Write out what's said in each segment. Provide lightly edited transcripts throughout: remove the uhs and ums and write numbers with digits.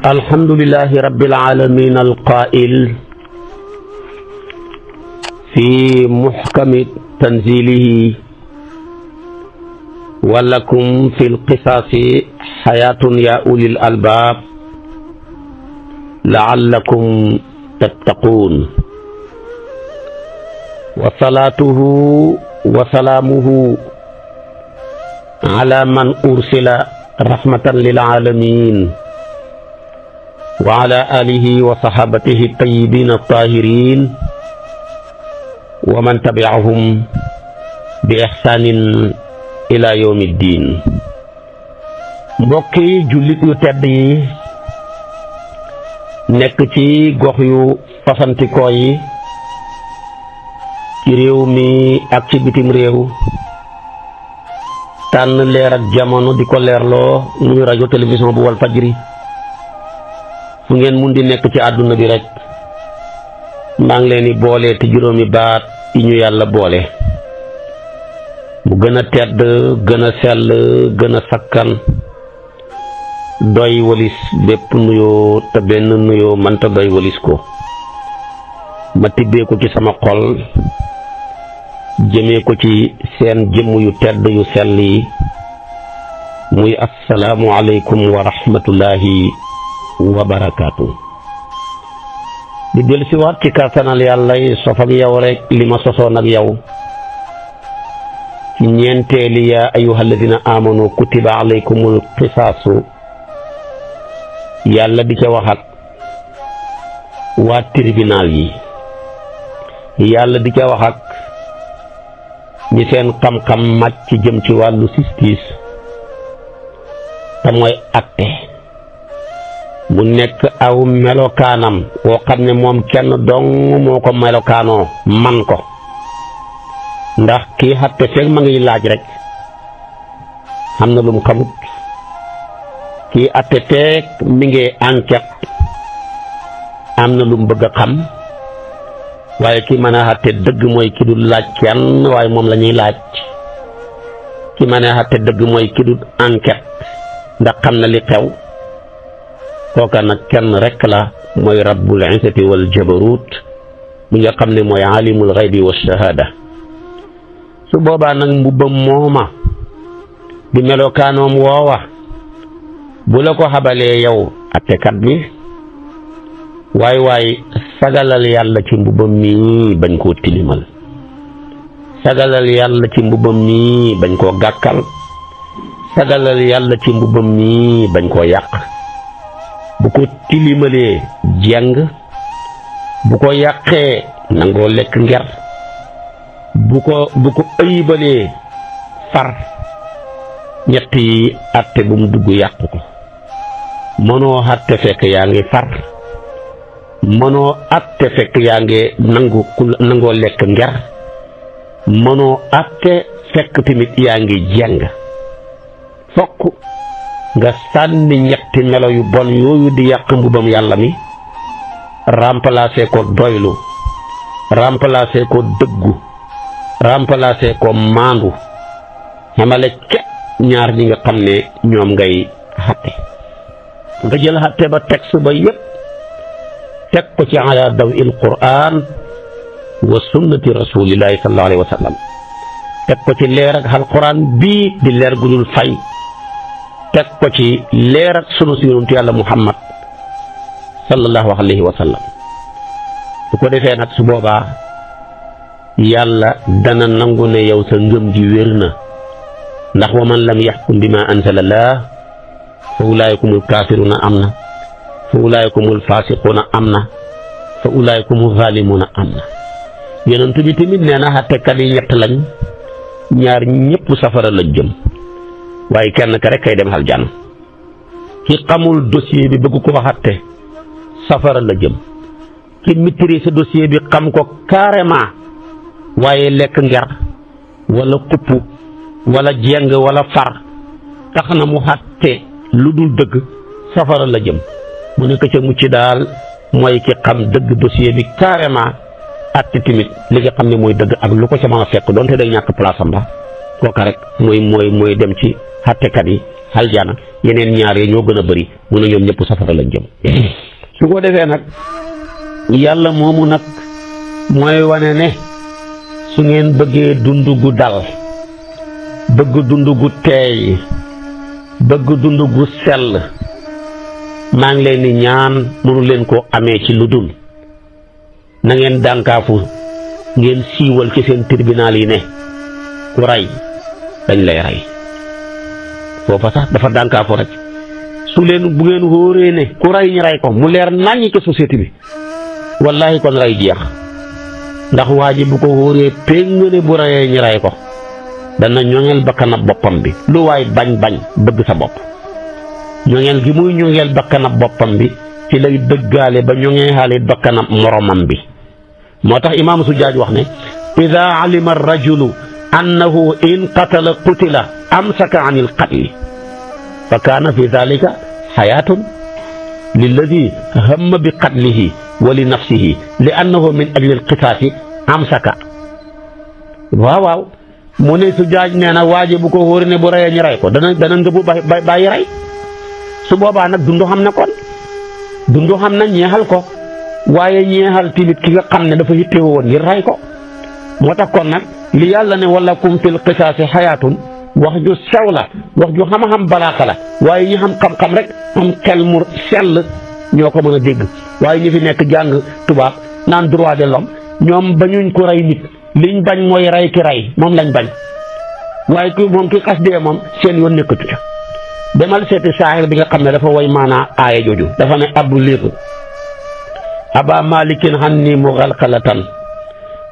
الحمد لله رب العالمين القائل في محكم تنزيله ولكم في القصاص حياة يا أولي الألباب لعلكم تتقون وصلاته وسلامه على من أرسل رحمة للعالمين وعلى آله وصحابته الطيبين الطاهرين ومن تبعهم بإحسان إلى يوم الدين. mbokki jullit yu tedd yi nekk ci gox yu fasantikoo yi ci réew mi ak ci bitim réew tànn leer ak jamono di ko leerloo muy rajo télévision bu wal fajri fu ngeen mun di nekk ci àdduna bi rek maa ngi leen di boole te juróomi baat yi ñu yàlla boole mu gën a tedd gën a sell gën a sakkan doy walis bépp nuyoo te benn nuyoo mënta doy walis ko ma tibbee ko ci sama xol jëmee ko ci seen jëmm yu tedd yu sell yi muy assalaamu aleykum wa rahmatullahi wa barakaatu. di del si waat ci kàttanal yàlla yi sof ak yow rek li ma sosoon ak yow ci ñeenteeli yaa ayyuha alladina amanu kutiba alaykumul qisaasu yàlla di ca wax ak waa tribunal yi yàlla di ca wax ak ñi seen xam-xam màcc jëm ci wàllu justice te mooy atte mu nekk aw melokaanam woo xam ne moom kenn dong moo ko melokaanoo man ko ndax kii xatte feeg ma ngiy laaj rek xam na lu mu xamut kii atte feeg mi ngi enquête am na lu mu bëgg a xam waaye ki mën a xatte dëgg mooy ki du laaj kenn waaye moom la ñuy laaj ki mën a xatte dëgg mooy ki du enquête ndax xam na li xew kooka nag kenn rek la mooy rabbul izzati wal jabarut mi nga xam ne mooy alimul ghaybi wa shahada su boobaa nag mbubbam mooma di melokaanoom woowa bu la ko xabalee yow attekat bi waay sagalal yàlla ci mbubbam mi bañ koo tilimal sagalal yàlla ci mbubbam mi bañ koo gàkkal sagalal yàlla ci mbubbam mi bañ koo yàq bu ko tilimalee jeng bu ko yàqee nangoo lekk nger bu ko ëyibalee far ñett yi atte bu mu dugg yàqu ko mënoo atte fekk yaa ngi far mënoo atte fekk yaa ngi nangoo lekk nger mënoo atte fekk tamit yaa ngi jeng fokk nga sànni ñetti melo yu bon yooyu di yàq mbubam yàlla mi remplacer ko doylu remplacer ko dëggu remplacer ko maandu xamale ke ñaar ñi nga xam ne ñoom ngay xatte nga jël xatte ba texte ba yépp teg ko ci ala daw il quran wa sunnati rasulillahi sallallahu alayhi wa sallam teg ko ci leer ak alquran bii di leer gu dul fay teg ko ci leer ak sunu si yonentu yàlla muhammad sallallahu alayhi wa sallam su ko defee nag su boobaa yàlla dana nangu ne yow sa ngëm ji wér na ndax wa man lam yaxkum bima anzalallah fa ulaayikumul kaafiruna am na fa ulaayikumul faasiquuna am na fa ulaayikumul zaalimuuna am na yonentu bi tamit nee na xattekat yi ñett lañ ñaar ñëpp safara lañ jëm waaye kenn ka rek kay dem aljana ki xamul dossier bi bëgg ko xatte safara la jëm ki maîtriser dossier bi xam ko carrément waaye lekk nger wala xupp wala jeng wala far tax na mu xatte lu dul dëgg safara la jëm mu nekk ca mucc daal mooy ki xam dëgg dossier bi carrément atte tamit li nga xam ne mooy dëgg ak lu ko ca mën a fekk doonte day ñàkk place am ba kooka rek mooy dem ci xattekat yi aljana yeneen ñaar yi ñoo gën a bëri mu ne ñoom ñëpp safara lañ jëm. su ko defee nag yàlla moomu nag mooy wane ne su ngeen bëggee dund gu dal bëgg dund gu teey bëgg dund gu sell maa ngi leen di ñaan mënu leen koo amee ci lu dul na ngeen dànkaafu ngeen siiwal ci seen tribunal yi ne ku rey dañ lay rey foofa sax dafa dànkaafu rek su leen bu ngeen wóoree ne ku rey ñu rey ko mu leer naññ ci société bi wallahi kon rey jeex ndax waa ji bu ko wóoree péng ne bu reyee ñu rey ko dana ñoŋeel bakkanab boppam bi lu waay bañ bëgg sa bopp ñoŋeel gi muy ñoŋeel bakkanab boppam bi ci lay dëggaale ba ñoŋee xaalit bakkanab moromam bi moo tax imaam Sujaaj wax ne ida alima rajulu annahu in qatala qutila amsaka an il qatli fa kaana fi dalika xayaatun lilladi hamma bi qatlihi wa li nafsihi li annahu min ajli al qisaasi amsaka waaw mu ne Sujaaj nee na waaje bu ko wóori ne bu reyee ñu rey ko dana ngëbu bàyyi rey su boobaa nag dundu xam na kon dundu xam na ñeexal ko waaye ñeexal tamit ki nga xam ne dafa yittewoo woon ngir rey ko moo tax kon nag li yàlla ne wala kum fil qisaasi xayaatun wax ju sew la wax ju xam-xam balaaka la waaye ñi xam xam-xam rek am xel mu sell ñoo ko mën a dégg waaye ñi fi nekk jàng tubaab naan droit de l'homme ñoom bañuñ ko rey nit liñ bañ mooy rey ki rey moom lañ bañ waaye ki moom ki xas dee moom seen yoon nekkatu ca demal seeti saahir bi nga xam ne dafa way maanaa aaya jooju dafa ne abu liitu aba malikin hanni mughalqalatan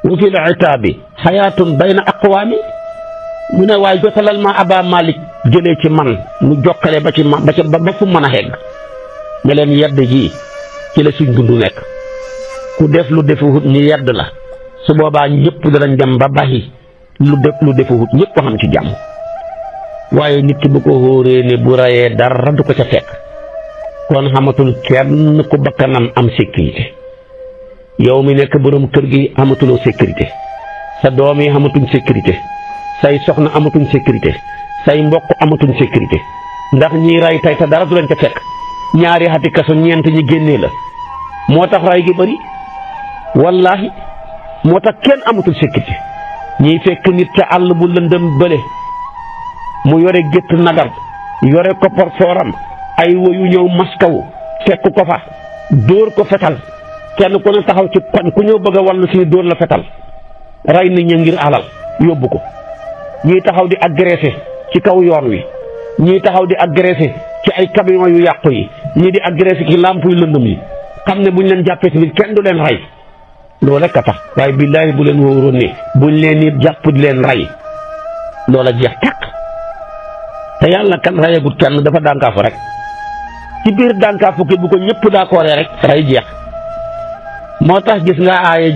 wa fil itaabi xayaatun bayna aqwaami mu ne waaye jotalal ma aba malik jëlee ci man mu jokkale ba ci ma ba fu mën a xegg ne leen yedd ji ci la suñ dund nekk ku def lu defuwut ñi yedd la su boobaa ñëpp danañ dem ba baxi lu defuwut ñëpp ko xam ci jàmm waaye nit ki bu ko wóoree ne bu rayee dara du ko ca fekk kon xamatul kenn ku bakkanam am sécurité yow mi nekk borom kër gi amatuloo sécurité sa doom yi amatuñ sécurité say soxna amatuñ sécurité say mbokk amatuñ sécurité ndax ñiy ray tey te dara du leen ca fekk ñaari xati kaso ñeent ñi génnee la moo tax ray gi bëri wallahi moo tax kenn amatul sécurité ñiy fekk nit ca àll bu lëndëm bële mu yore gétt nagar yore koppar fooram ay woyu ñëw maskaw fekk ko fa dóor ko fetal kenn ku ne taxaw ci koñ ku ñëw bëgg a wàllu si dóor la fetal rey nit ñi ngir alal yóbbu ko ñii taxaw di agressé ci kaw yoon wi ñii taxaw di agressé ci ay camion yu yàqu yi ñii di agressé ci lamp yu lëndëm yi xam ne buñ leen jàppee tamit kenn du leen rey loolu rek a tax waaye billaahi bu leen wóoroon ne buñ leen nit jàpp di leen rey loola jeex tàkk te yàlla kan reyagut kenn dafa dànkaafu rek ci biir dànkaafu ki bu ko ñëpp d'accordé rek rey jeex moo tax gis nga aaya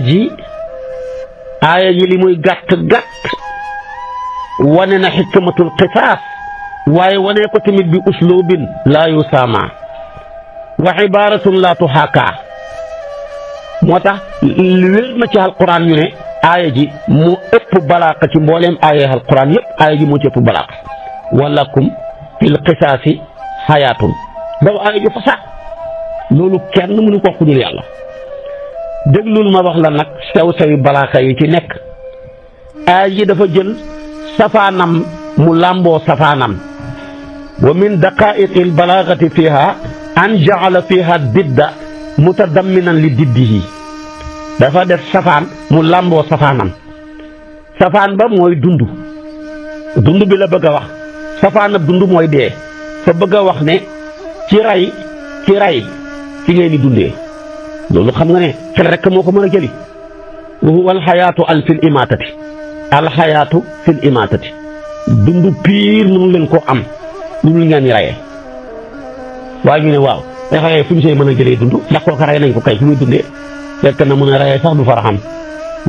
ji li muy gàtt wane na xikmatul qisaas waaye wane ko tamit bi uslubin laa yusaama wa ibaratun laa tuxaakaa moo tax wér na ci alquran ñu ne aaya ji mu ëpp balaaka ci mbooleem aaya alquran yëpp aaya ji moo ci ëpp balaaka walakum fil qisaasi xayaatun daw aaya ji fa sax loolu kenn mënu ko xudul yàlla déglul ma wax la nag sew balaaka yi ci nekk aaya ji dafa jël safaanam mu làmboo safaanam wa min daqaa'iqil balaagati fiiha an ja'ala fiiha didda mutadamminan li diddihi dafa def safaan mu làmboo safaanam safaan ba mooy dund bi la bëgg a wax safaan ab dund mooy dee fa bëgg a wax ne ci ray ci ngeen di dundee loolu xam nga ne xel rek moo ko mën a jëli wa huwa alxayaatu alxayaatu fil imaatati dund piir mënu leen koo am lu dul ngeen rayee waaye ñu ne waaw rayee fu ñu see mën a jëlee dund ndax kooka rey nañ ko kay fu muy dundee fekk na mën a rayee sax du faraxam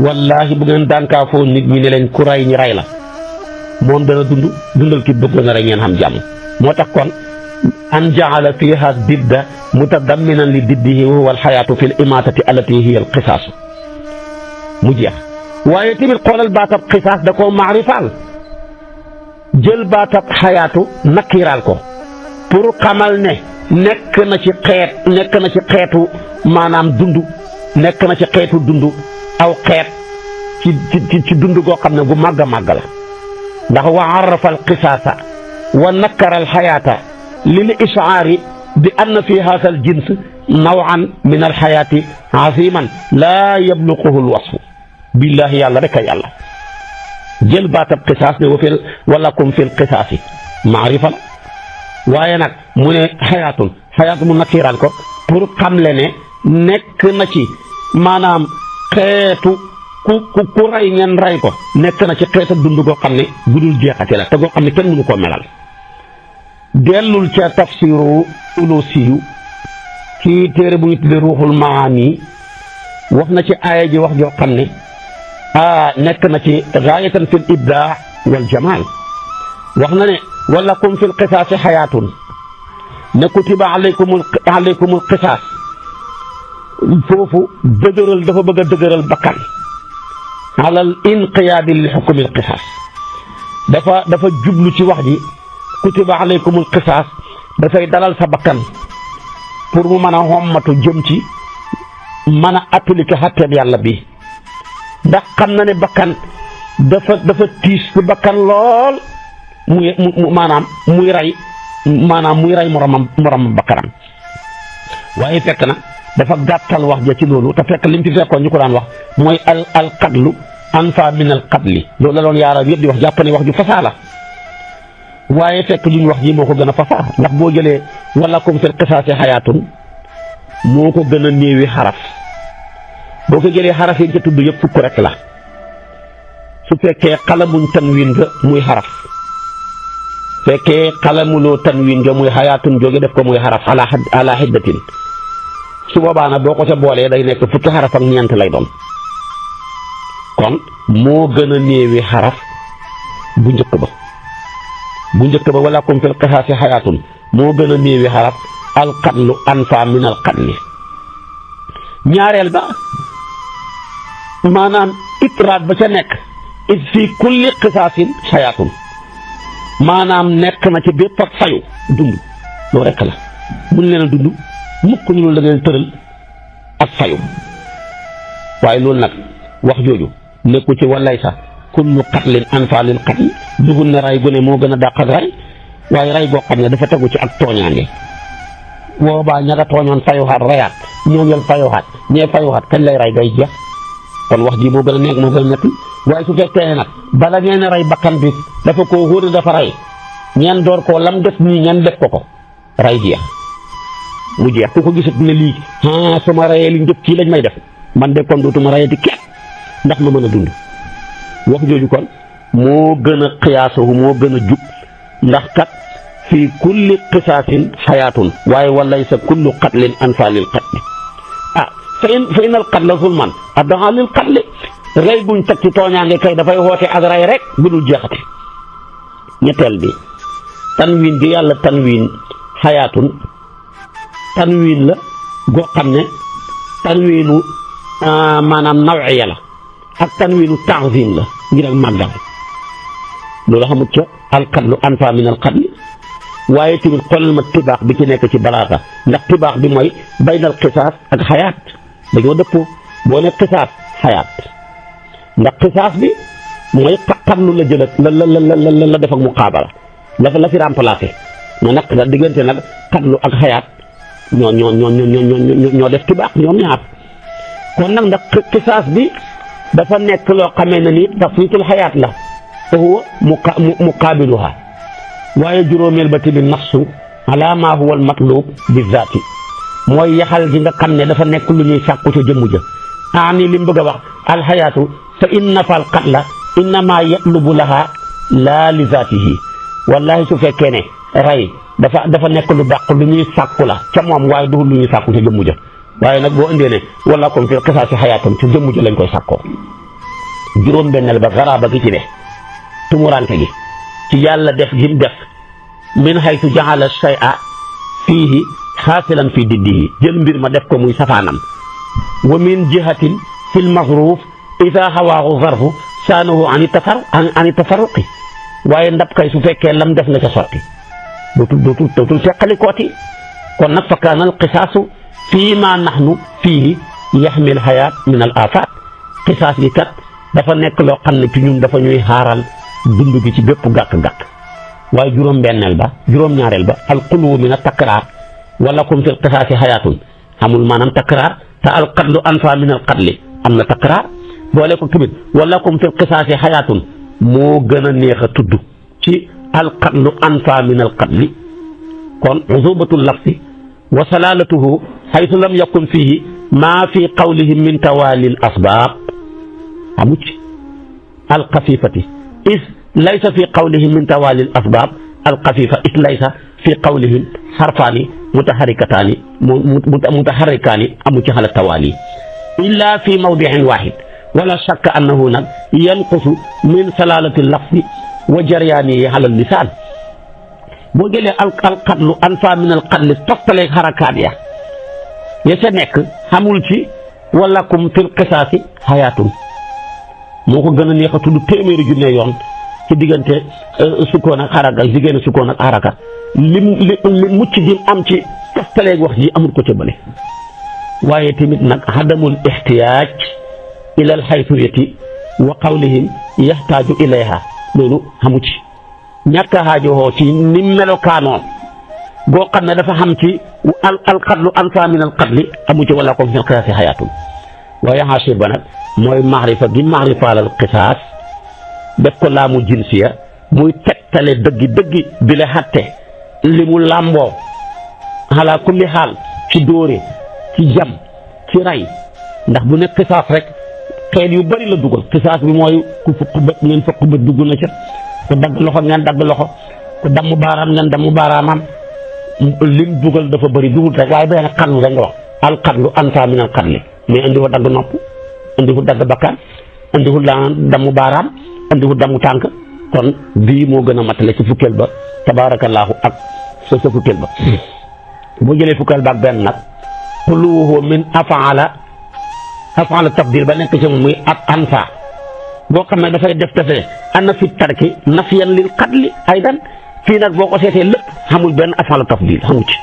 wallaahi bu ngeen dànkaafoo nit ñi ne leen ku ray ñi ray la moom dana dundal ki bëgg na rek ngeen xam jàmm moo tax kon an jaala fiha didda mutadamminan li diddihi wa huwa alxayaatu fi l imatati allati hiya al qisaasu mu jeex waaye tamit xoolal baatab qisaas da koo maarifaal jël baatab xayaatu nakkiral ko pour xamal ne nekk na ci xeetu maanaam dund nekk na ci xeetu dund aw xeet ci dund goo xam ne gu màgg a màgg la ndax wa arrafa al qisaasa wa nakkara al xayaata lil ishaari bi anna fi haasa al jins naw'an min al xayaati aziman laa yabluquhu al wasfu billahi yàlla rek a yàlla jël baatab qisaas ne walakum fil qisaasi maarifa la waaye nag mu ne xayaatu mu nakkiral ko pour xamle ne nekk na ci maanaam xeetu ku rey ngeen rey ko nekk na ci xeetu dund goo xam ne gudul jeexati la te goo xam ne kenn mënu koo melal dellul ca tafsiru Ulusiyu ci téere bu ñu tuddee Ruuxul Maani wax na ci aaya ji wax joo xam ne nekk na ci gaayatan fil ibdaa wal jamaal wax na ne walakum fil qisaasi xayaatun ne kutiba alaykumul qisaas foofu dëgëral dafa bëgg a dëgëral bakkan alal inqiyaadi lil xukmil qisaas dafa jublu ci wax ji kutiba alaykumul qisaas dafay dalal sa bakkan pour mu mën a xommatu jëm ci mën a appliquer xatteeb yàlla bi ndax xam na ne bakkan dafa tiis ci bakkan lool muy rey moromam bakkanam waaye fekk na dafa gàttal wax ja ci loolu te fekk lim fi fekkoon ñu ko daan wax mooy al qatlu anfa min al qatli loolu la doon yaaraam yëpp di wax jàpp ne wax ju fasaa la waaye fekk li ñu wax ji moo ko gën a fasaa ndax boo jëlee walakum fil qisaasi xayaatun moo ko gën a néewi xaraf boo ko jëlee xaraf yi ca tudd yëpp fukk rek la su fekkee xalamuñ tanwiin nga muy xaraf fekkee xalamuloo tanwiin nga muy xayaatun jóge def ko muy xaraf ala xiddatin su boobaa nag boo ko ca boolee day nekk fukki xaraf ak ñeent lay doon kon moo gën a néewi xaraf bu njëkk ba walakum fil qisaasi xayaatun moo gën a néewi xaraf alqatlu anfa min alqatli ñaareel ba maanaam itraat ba ca nekk is fi kulli qisaasin xayaatun maanaam nekk na ci bépp ak fayu dund loolu rekk la buñ leen a dund mukk ñu loolu da ngeen tëral ak fayu waaye loolu nag wax jooju nekku ci walay sax kullu qatlin anfa lil qatl dugul ne ray gu ne moo gën a dàq ak ray waaye ray boo xam ne dafa tegu ci ak tooñaange boobaa ña nga tooñoon fayuxaat rayaat ñoo ngeen fayuxaat ñee fayuxaat kañ lay ray day jeex kon wax ji moo gën a nekk moo gën a nekk waaye su fekkee ne nag bala ngeen ray bakkan bi dafa koo wóor dafa ray ñeen door koo lam def nii ngeen def ko ray jeex mu jeex ku ko gisat ne lii suma rayee li njëkk kii lañ may def man de kon dootuma rayati kenn ndax ma mën a dund wax jooju kon moo gën a xiyaasahu moo gën a jub ndax kat fii kulli qisaasin xayaatun waaye walaysa kullu qatlin anfa lil qatli fa in al qatla zulman addaa lil qatli rey buñ teg ci tooñaange kay dafay woote ak rey rek bu dul jeexati ñetteel bi tanwiin bi yàlla tanwiin xayaatun tanwiin la goo xam ne tanwiinu maanaam nawiya la ak tanwiinu taazim la ngir ak màggal loolu xamut ca alqatlu anfa min alqatli waaye tamit xoolal ma tibaax bi ci nekk ci balaaga ndax tibaax bi mooy baynal qisaas ak xayaat dañoo dëppoo boo ne qisaas xayaat ndax qisaas bi mooy qatlu la jël la def ak muqaabala la fi remplacé mais nag la diggante nag qatlu ak xayaat ñoo def tibaax ñoom ñaar kon nag ndax qisaas bi dafa nekk loo xamee ne ni tafwiitul xayaat la fa huwa muqaabiluha waaye juróomeel ba tamit nafsu ala ma huwa al matlub bi zaati mooy yaxal gi nga xam ne dafa nekk lu ñuy sàkku ca jëmm ja ani li mu bëgg a wax alxayaatu fa inna fal qatla innama yatlubu laha laa li zaatihi wallahi su fekkee ne rey dafa nekk lu dàq lu ñuy sàkku la ca moom waaye du lu ñuy sàkku ca jëmm ja waaye nag boo indee ne wala comme fi qisaasi xayaatam ca jëmm ja lañ koy sàkkoo juróom-benneel ba garaaba gi ci ne tumuraanke gi ci yàlla def gi mu def min haytu jaala shay'a fiihi xaasilan fi diddihi jël mbir ma def ko muy safaanam wa min jihatin fil mazruuf ida hawaahu zarfu saanahu ani tafarruqi waaye ndab kay su fekkee lam def nga ca sotti dootul teqalikooti kon nag fa kaana al qisaasu fii ma nahnu fii yaxmil hayaat min al afaat qisaas gi kat dafa nekk loo xam ne ci ñun dafa ñuy xaaral dund gi ci bépp gàkk-gàkk waaye juróom-benneel ba juróom-ñaareel ba al xuluwu min al takraar walakum fil qisaasi hayaatun amul maanaam takraar te al qatlu anfaa min al qatli am na takraar boole ko tamit walakum fil qisaasi hayaatun moo gën a neex a tudd ci al qatlu anfaa min al qatli kon uzubatul lafsi wa salaalatuhu haytu lam yakun fihi maa fi qawlihim min tawaalil asbaab amu ci alxafifati is laysa fi qawlihim min tawaalil asbaab alxafifa is laysa fi qawlihim xarfaani mutaharrikataani mutaharrikaani amu ci xala tawaali illa fi mawdiin waahid wala shakka annahu nag yanqusu min salaalati lafzi wa jaryaanihi ala lisaan boo jëlee alqatlu anfaa min alqatli toftaleeg xarakaat ya ca nekk xamul ci walakum fil qisaasi hayaatun moo ko gën a neex a tudd téeméeri junne yoon ci diggante sukkoon ak xaraka jigéen sukkoon ak xaraka li mucc gi am ci toftaleeg wax ji amul ko ca bële waaye tamit nag hadamul ihtiyaaj ila al haythiyati wa qawlihim yaxtaaju ilayha loolu xamu ci ñàkk a xaajowoo ci ni melokaanoo goo xam ne dafa xam ci alqatlu anfaa min alqatli amu ci wala ko fil qisaasi hayaatun waaye xaasir ba nag mooy maarifa gi maarifaal al qisaas def ko laamu jinsiya muy tegtale dëggi bi la xatte li mu làmboo ala kulli xaal ci dóore ci jam ci rey ndax bu nekk qisaas rek xeet yu bari la dugal qisaas bi mooy ku fukk bët ngeen fukk bët dugg na ca ku dagg loxo ngeen dagg loxo ku damm baaraam ngeen damm baaraamam lim dugal dafa bëri dugul rek waaye benn xatlu rek nga wax alqatlu anfaa min alqatli mais indi wu dagg nopp indi wu dagg bakkan indi wu damm baaraam indi wu damm tànk kon bii moo gën a matale ci fukkeel ba tabaarakallaahu ak sa fukkeel ba boo jëlee fukkeel ba ak benn nag xuluwuhu min afaala tafdil ba nekk ci moom muy ab anfaa boo xam ne dafay def tefee ana fi tarki nafyan lil qatli aydan fii nag boo ko seetee lépp xamul benn afaala tafdil xamu ci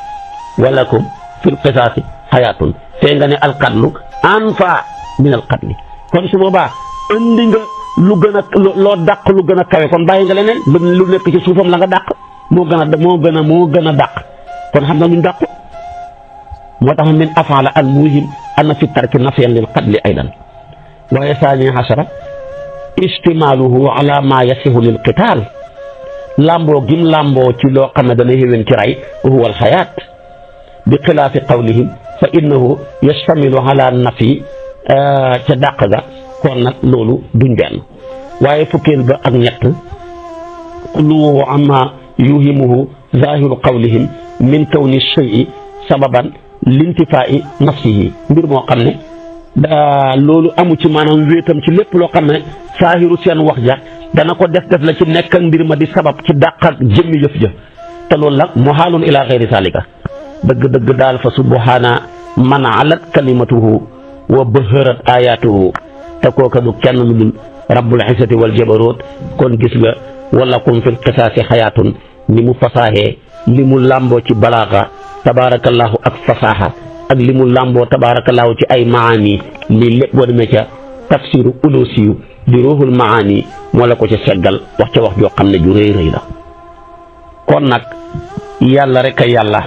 walakum fil qisaasi hayaatun te nga ne alqatlu anfaa min alqatli kon su boobaa indi nga lu gën a loo dàq lu gën a kawe kon bàyyi nga leneen lu nekk ci suufam la nga dàq moo gën a dàq kon xam nga luñ dàq moo tax min afaala al muhim ana fi tarki nafyan lil qatli aydan waaye saani ashara istimaaluhu ala ma yasihu lil qitaal lamboo gim lamboo ci loo xam ne dana xéwén ci rey huwa al xayaat bi xilaafi qawlihim fa innahu yastamilu ala nafi ca dàq ga kon nag loolu duñ benn waaye fukkeel ba ak ñett xuluwu amma yuhimuhu zahiru qawlihim min kawni shay'i sababan lintifaa'i nafsihi mbir moo xam ne loolu amu ci maanaam wéetam ci lépp loo xam ne saahiru seen wax ja dana ko def la ci nekk ak mbir ma di sabab ci dàq ak jëmmi yëf ja te loolu nag muhaalun ila xayri zalika dëgg daal fa subhaana man alat kalimatuhu wa baharat ayatuhu te kooka du kenn lu dul rabbul izzati wal jabaroot kon gis nga walakum fil qisaasi xayaatun ni mu fasaaxee li mu làmboo ci balaaxa tabaarakallaahu ak fasaaxa ak li mu làmboo tabaarakallaahu ci ay maani lii lépp boo demee ca tafsiru ulusiyu di ruuxul maani moo la ko ca seggal wax ca wax joo xam ne ju rëy la kon nag yàlla rek a yàlla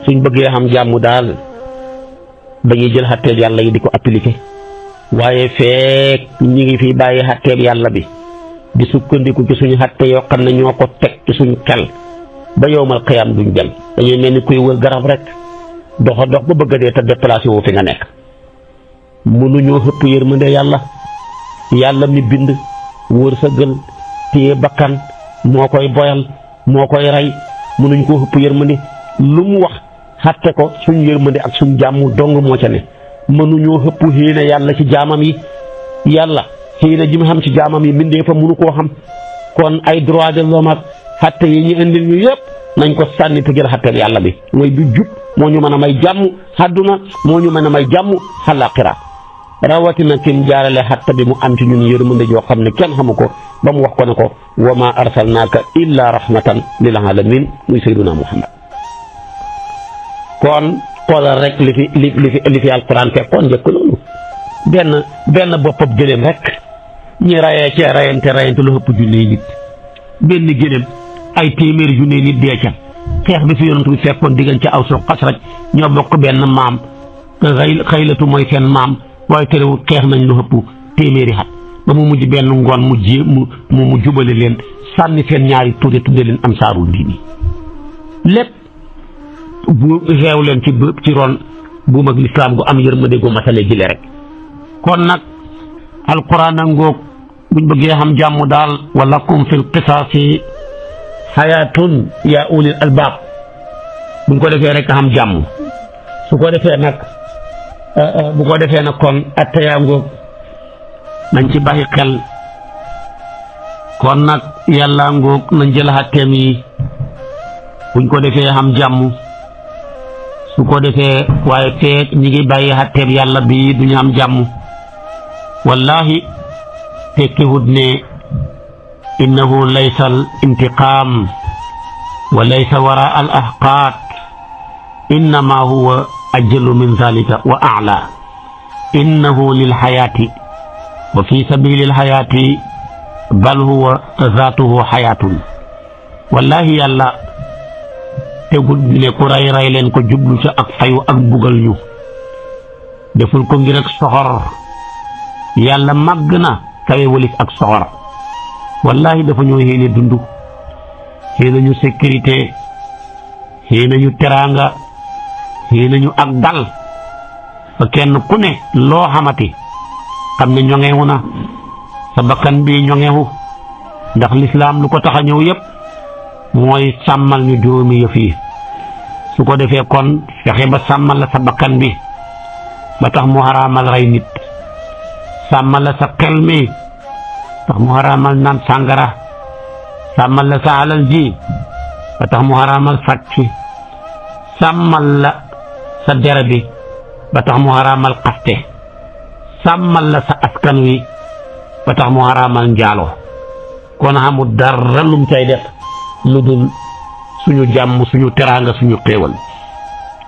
suñ bëggee xam jàmm daal dañuy jël xatteeb yàlla yi di ko appliquer waaye feek ñi ngi fi bàyyi xatteeb yàlla bi di sukkandiku ci suñu xatte yoo xam ne ñoo ko teg ci suñu xel ba yowmal qiyaam duñ dem dañuy mel ni kuy wër garab rek doxa dox ba bëgg a dee te déplacé wu fi nga nekk mënuñoo xëpp yërmande yàlla mi bind wërsëgal téye bakkan moo koy boyal moo koy rey mënuñ koo xëpp yërmande lu mu wax xatte ko suñ yërmande ak suñ jàmm dong moo ca ne mënuñoo xëpp xéena yàlla ci jaamam yi yàlla xéena ji mu xam ci jaamam yi mbindee fa mënu koo xam kon ay droit de l'homme ak xatte yi ñu indil ñu yëpp nañ ko sànni te jël xatteel yàlla bi mooy bi jub moo ñu mën a may jàmm àdduna moo ñu mën a may jàmm àllaaxira rawatina kim jaarale xatta bi mu am ci ñun yërmande joo xam ne kenn xamu ko ba mu wax ko ne ko wa ma arsalnaaka illa rahmatan lil alamin muy sayyiduna Muhammad. kon xoolal rek li fi alquran fekkoon njëkk loolu benn boppam gëléem rek ñi rayante lu ëpp junniy nit benn gëléem ay téeméeri junniy nit dee ca xeex bi fi yonent bi fekkoon diggante Aws ak Xasraj ñoo bokk benn maam Xaylatu mooy seen maam waaye terewul xeex nañ lu ëpp téeméeri xat ba mu mujj benn ngoon mu jubale leen sànni seen ñaari tudde leen ansaarul diini lépp bu réew leen ci ron buum ak lislaam gu am yërmande gu matale jile rek. kon nag alquran a ngoog buñ bëggee xam jàmm daal wa lakum fil qisaasi xayaatun yaa ulil albaab buñ ko defee rek xam jàmm su ko defee nag bu ko defee nag kon attayaa ngoog nañ ci bàyyi xel kon nag yàlla ngoog nañ jël xatteem yi buñ ko defee xam jàmm su ko defee waaye feek ñi ngi bàyyi xatteem yàlla bi duñu am jàmm wallahi tekkiwut ne innahu laysa al intiqaam wa laysa wara al ahqaat innama huwa ajjalu min zalika wa a'la innahu lil xayaati wa fi sabili al xayaati bal huwa zaatuhu xayaatun wallahi yàlla tegul ne ku ray leen ko jublu ca ak fayu ak bugal ñu deful ko ngir ak soxor yàlla màgg na kawe walis ak soxor wallahi dafa ñoo xéene dund xéene ñu sécurité xéene ñu teraanga xéene ñu ak dal fa kenn ku ne loo xamati xam ne ñoŋewu na sa bakkan bi ñoŋewu ndax lislaam lu ko tax a ñëw yépp mooy sàmmal ñu juróomi yëf yi su ko defee kon fexe ba sàmmal la sa bakkan bi ba tax mu xaraamal rey nit sàmmal la sa xel mi tax mu xaraamal naan sàngara sàmmal la sa alal ji ba tax mu xaraamal sàcc sàmmal la sa der bi ba tax mu xaraamal xaste sàmmal la sa askan wi ba tax mu xaraamal njaalo kon xamul dara lum cay def lu dul suñu jàmm suñu teraanga suñu xéewal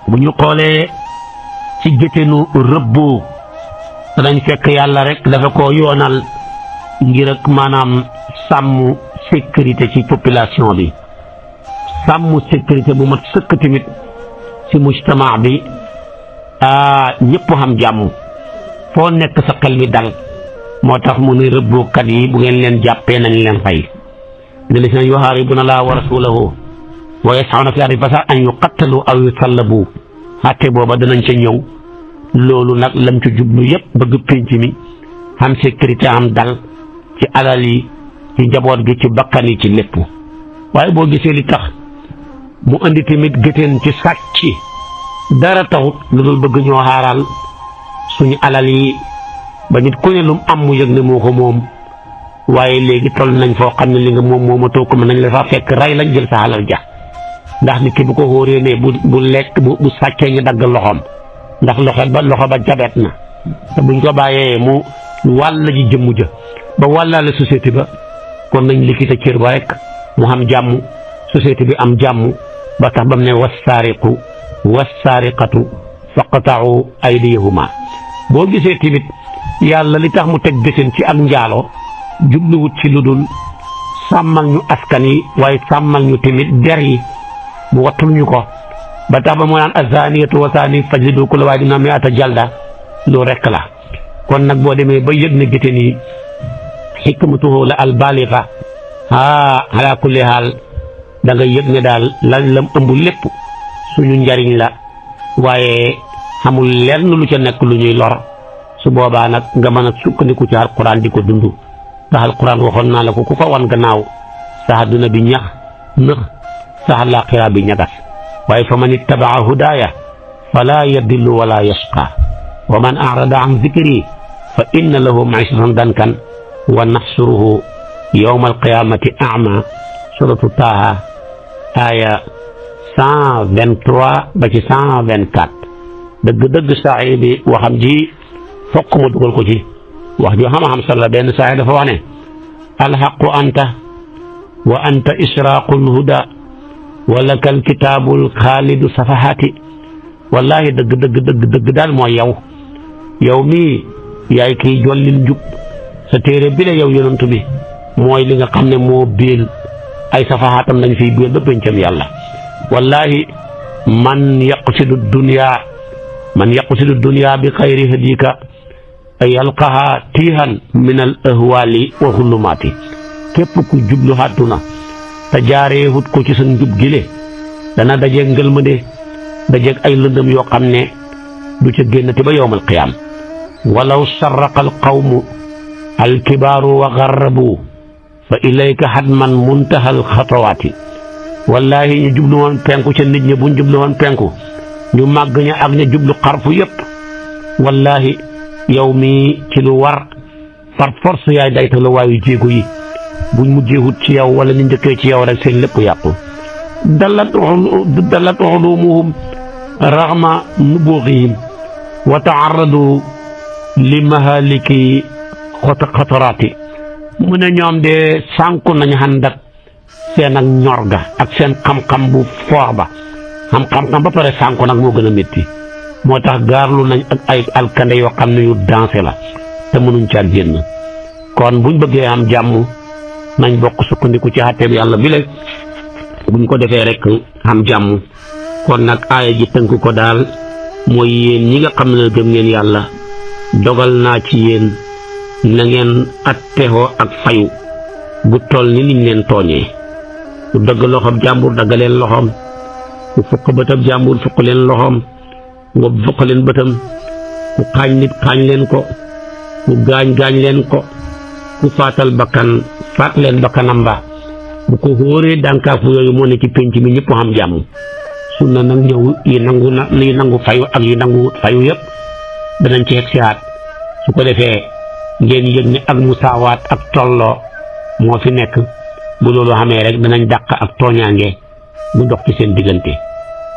bu ñu xoolee ci géttenu rëbboo danañ fekk yàlla rek dafa ko yoonal ngir ak maanaam sàmm sécurité ci population bi sàmm sécurité bu mat sëkk tamit ci mujtama bi ñëpp xam jàmm foo nekk sa xel mi dal moo tax mu ne rëbbookat yi bu ngeen leen jàppee nañ leen fay ne li si nañ yuhaaribuna Allaaha wa rasuulahu wa yas'awna fil ardi fasaadan an yuqattalu aw yusallabu xatte booba danañ ca ñëw loolu nag lam ci jublu yëpp bëgg pénc mi xam sécurité am dal ci alal yi ci njaboot gi ci bakkan yi ci lépp waaye boo gisee li tax mu andi tamit gëteen ci sàcc dara taxut lu dul bëgg ñoo xaaral suñu alal yi ba nit ku ne lum am mu yëg ne moo ko moom waaye léegi toll nañ foo xam ne li nga moom moomatoo ko mën nañ la fa fekk rey lañ jël sa alal ja ndax nit ki bu ko xóoree ne bu lekk bu sàccee ñu dagg loxoom ndax loxo ba jabet na te buñ ko bàyyee mu wàll ji jëmm ja ba wàllaale société ba kon nañ likkite cër ba rek mu xam jàmm société bi am jàmm ba tax ba mu ne wassaariqu wassaariqatu faqta'u aydiyahuma boo gisee tamit yàlla li tax mu teg gësën ci ak njaalo jubluwut ci lu dul sàmmal ñu askan yi waaye sàmmal ñu tamit der yi mu wattul ñu ko ba tax ba mu naan azaniyatu wa zani fajlidu kulla waahidin mi'ata jalda loo rekk la kon nag boo demee ba yëg ne gëte nii xikmatuhu la al baaliga ala kulli haal da nga yëg ne daal lan lam ëmb lépp suñu njariñ la waaye xamul lenn lu ca nekk lu ñuy lor su boobaa nag nga mën a sukkandiku ci alquran di ko dund ndax alquran waxoon naa la ko ku ko wan gannaaw sa àdduna bi ñax nëx sa àllaaxira bi ñagas waaye fa man ittabaa hudaaya fala yadillu wala yashqa wa man arada an zikri fa inna lahu maishatan dankan wa naxsuruhu yawma alqiyamati ama suratu Taaha aya 123 ba ci 124 dëgg-dëgg saxi bi waxam ji fokk ma dugal ko ci wax ju xam-xam sala benn saa dafa wax ne alxaqu anta wa anta israaqul huda wa laka alkitaabul xaalidu safahaati wallahi dëgg daal mooy yow mii yaay kiy jollil njub sa téere bi la yow yonantu bi mooy li nga xam ne moo biil ay safahaatam lañ fiy biil ba pencam yàlla wallahi man yaqsidu dunya bi xayri hadika yalqaha tiihan min al ahwali wa xulumaati képp ku jublu àdduna te jaaree hut ko ci sa njub gile dana dajeeg ngëlmande dajeeg ay lëndëm yoo xam ne du ca génnati ba yowmal qiyaam walaw sarraqa al qawmu al kibaaru wa garrabu fa ilayka hadman muntaha al xatawaati wallahi ñu jublu woon penku ca nit ñi buñ jublu woon penku ñu màgg ña ak ña jublu xarfu yépp wallahi yow mi ci lu war par force yaay daytalu waayu jéego yi buñ mujjee hut ci yow wala ñu njëkkee ci yow rek seen lépp yàqu dallat ulumuhum raxma nubuuxihim wa taarradu li mahaliki xataraati mu ne ñoom de sànku nañ xandak seen ak ñor ga ak seen xam-xam bu foor ba xam-xam ba pare sànku nag moo gën a métti moo tax gaarlu nañ ak ay alkande yoo xam ne yu dansé la te mënuñ caa génn kon buñ bëggee am jàmm nañ bokk sukkandiku ci àtteeb yàlla bi la buñ ko defee rek am jàmm kon nag aaya ji tënk ko daal mooy yéen ñi nga xam ne gëm ngeen yàlla dogal naa ci yéen na ngeen attexoo ak fayu bu toll ni niñ leen tooñee ku dëgg loxoom jàmbur dagg leen loxoom ku fukk bëtam jàmbur fukk leen loxoom nga fukk leen bëtam ku xaañ nit xaañ leen ko ku gaañ leen ko ku faatal bakkan faat leen bakkanam ba bu ko xóoree dànkaafu yooyu moo ne ci pénc mi ñëpp xam jàmm sunna nag ñëw yi nangu fayu ak yi nangu fayu yëpp danañ ci xeg siaat su ko defee ngeen yëg ne ak musaawaat ak tolloo moo fi nekk bu loolu xamee rek danañ dàq ak tooñaange bu dox ci seen diggante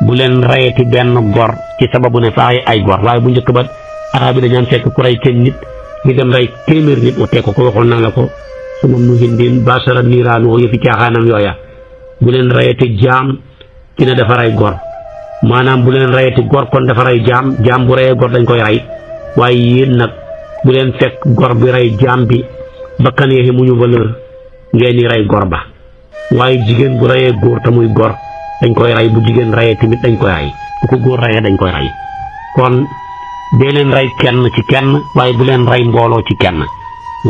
bu leen rayeti benn gor ci sababu ne faaye ay gor waaye bu njëkk ba arab yi dañaan fekk ku rey kenn nit ñu dem rey téeméer nit watee ko waxoon naa la ko su moom nu hindin basara niiraanu yëfi caaxaanam yooya bu leen rayeti jaam ci ne dafa rey gor maanaam bu leen rayeti gor kon dafa rey jaam bu reyee gor dañ koy rey waaye yéen nag bu leen fekk gor bi rey jaam bi bakkan yeexi mu ñu valeur ngeen di rey gor ba waaye jigéen bu reyee góor te muy gor dañ koy rey bu jigéen reyee tamit dañ koy rey bu ko góor reyee dañ koy rey kon dee leen rey kenn ci kenn waaye bu leen rey mbooloo ci kenn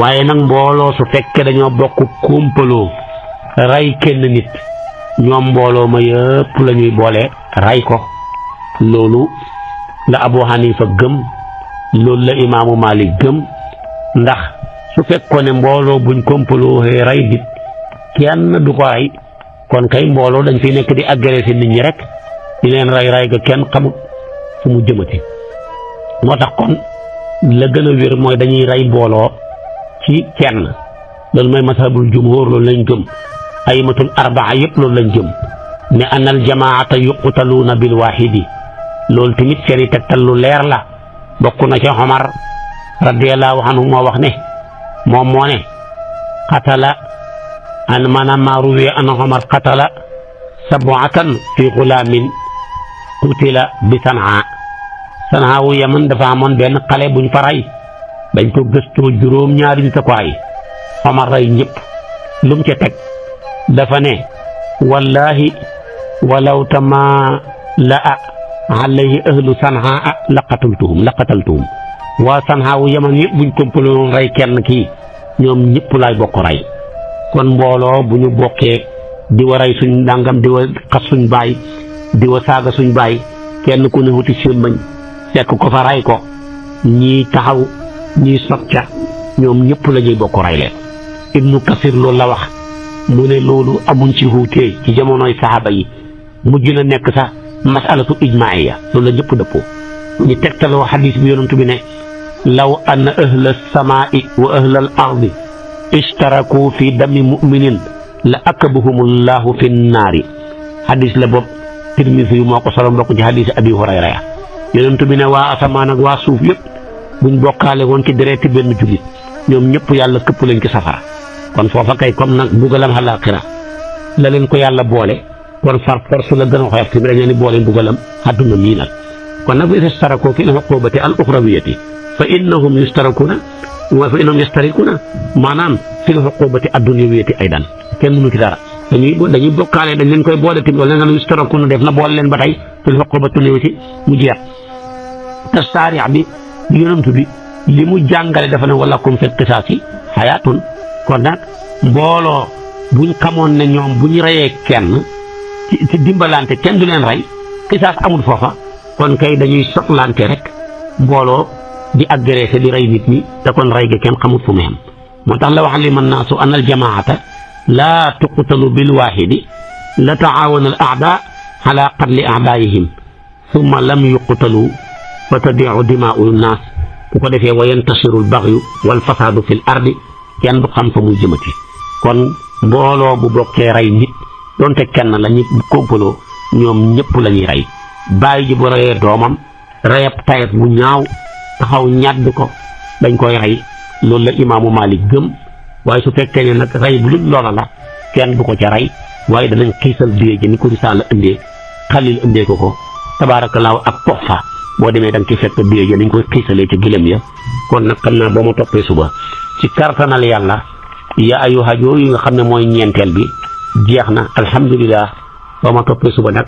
waaye nag mbooloo su fekkee dañoo bokk kómpaloo rey kenn nit ñoom mbooloo ma yëpp la ñuy boole rey ko loolu la Abu Hanifa gëm loolu la imaamu Malik gëm ndax su fekkoon ne mbooloo buñ kompaloo rey nit kenn du ko rey kon kay mbooloo dañ fiy nekk di agressé nit ñi rek di leen rey ga kenn xamut fu mu jëmati moo tax kon la gën a wér mooy dañuy rey mbooloo ci kenn loolu mooy mashabul jumhur loolu lañ gëm aymatul arbaa yëpp loolu lañ gëm ne anal jamaata yuqtaluuna bil waahidi loolu tamit seeni tegtal lu leer la bokk na ca Omar radiyallahu anhu moo wax ne moom moo ne qatala an maanaam maa ruwiya an Omar qatala sab'atan fi gulaamin qutila bi Sanaa wu Yaman dafa amoon benn xale buñ fa rey bañ ko gëstoo juróom-ñaari nit a ko rey Omar rey ñëpp lu mu ca teg dafa ne wallahi walaw tama la alayhi ahlu Sanaa laqataltuhum waa Sanaa wu Yaman yëpp buñ kompaloon rey kenn kii ñoom ñëpp laay bokk rey kon mbooloo bu ñu bokkee di wa rey suñ ndàngam di wa xas suñ baay di wa saaga suñ baay kenn ku ne wuti sémmañ fekk ko fa rey ko ñii taxaw ñii sot ca ñoom ñëpp la ñuy bokk rey leen Ibnu Kasir loolu la wax mu ne loolu amuñ ci wuutee ci jamonoy saxaaba yi mujj na nekk sax masalatu ijmaaiya loolu la ñëpp dëppoo ñu tegtaloo xadiis bi yonent bi ne law anna ahla samaai wa ahla al ardi ishtaraku fi dami muminin la akabahumullahu fi nnaari xadiis la bopp Tirmisi yu moo ko solo mbokk ci xadiis Abi Hurayra ya yonent bi ne waa asamaan ak waa suuf yëpp buñ bokkaale woon ci dereeti benn jullit ñoom ñëpp yàlla këpp leen ci safara kon foofa kay comme nag mbugalam àllaaxira la leen ko yàlla boole kon far force la gën a xoyof tamit dañ leen di boole mbugalam àdduna mii nag kon nag bi istarakoo fi l-uquubati al-uxrawiyati fa innahum yastarikuuna maanaam fi l-uquubati ad-dunyawiyati aydan kenn mënu ci dara dañuy bokkaale dañ leen koy boole tamit wala nga ne yastarikuuna def na boole leen ba tey fi l-uquubati ad-dunyawiyati mu jeex te saariix bi yonent bi li mu jàngale dafa ne walakum fil qisaasi hayaatun kon nag mbooloo buñ xamoon ne ñoom bu ñu reyee kenn ci dimbalante kenn du leen rey qisaas amul foofa kon kay dañuy sotlante rek mbooloo di agressé di rey nit ñi te kon rey ga kenn xamul fu mu yem moo tax la wax alima annaasu an aljamaata laa tuqtalu bil waahidi la taawana al aadaa ala qatli aadaayihim summa lam yuqtalu fa tadiu dimaau nnaas bu ko defee wa yantasiru al bagyu wal fasaadu fi l ardi kenn du xam fa muy jëmati kon mbooloo bu bokkee rey nit donte kenn la ñu kompaloo ñoom ñëpp la ñuy rey bàyyi ji bu reyee doomam reyab tayet bu ñaaw taxaw ñàdd ko dañ koy rey loolu la imaamu Malik gëm waaye su fekkee ne nag rey bu dul loola la kenn du ko ca rey waaye danañ xiisal dee ji ni ko risaala indee xalil indee ko tabaarakallaahu ak toxfa boo demee da nga ci fekk dee ji dañ koy xiisalee ca gilem ya kon nag xam naa boo ma toppee suba ci kartanal yàlla yaa ayyuha yooyu nga xam ne mooy ñeenteel bi jeex na alhamdulilah boo ma toppee suba nag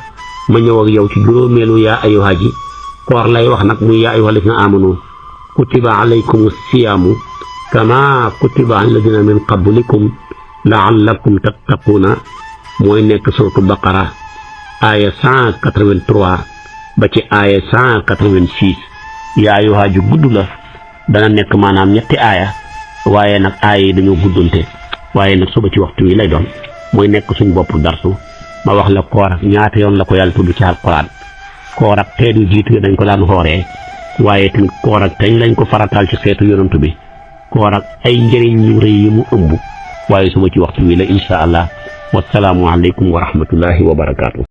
ma ñëw ak yow ci juróomeelu yaa ayyuha ji koor lay wax nag muy yaa ayyuha llazina amanu kutiba alaykum siyaamu kama kutiba ala llazina min qablikum laallakum tattaquuna mooy nekk suratu baqara aaya 183 ba ci aaya 186 yaa ayyuha ju gudd la dana nekk maanaam ñetti aaya waaye nag aaya yi dañoo guddante waaye nag suba ci waxtu wi lay doon mooy nekk suñ bopp darsu ma wax la koor ak ñaata yoon la ko yàlla tudd ci alquran koor ak teedu jiitu dañ ko daan xooree waaye tamit koor ak teñ lañ ko farataal ci xeetu yonantu bi koor ak ay njëriñ yu rëy yi mu ëmb waaye suba ci waxtu wi la insha allah wasalaamu aleykum wa rahmatullahi wa barakaatu.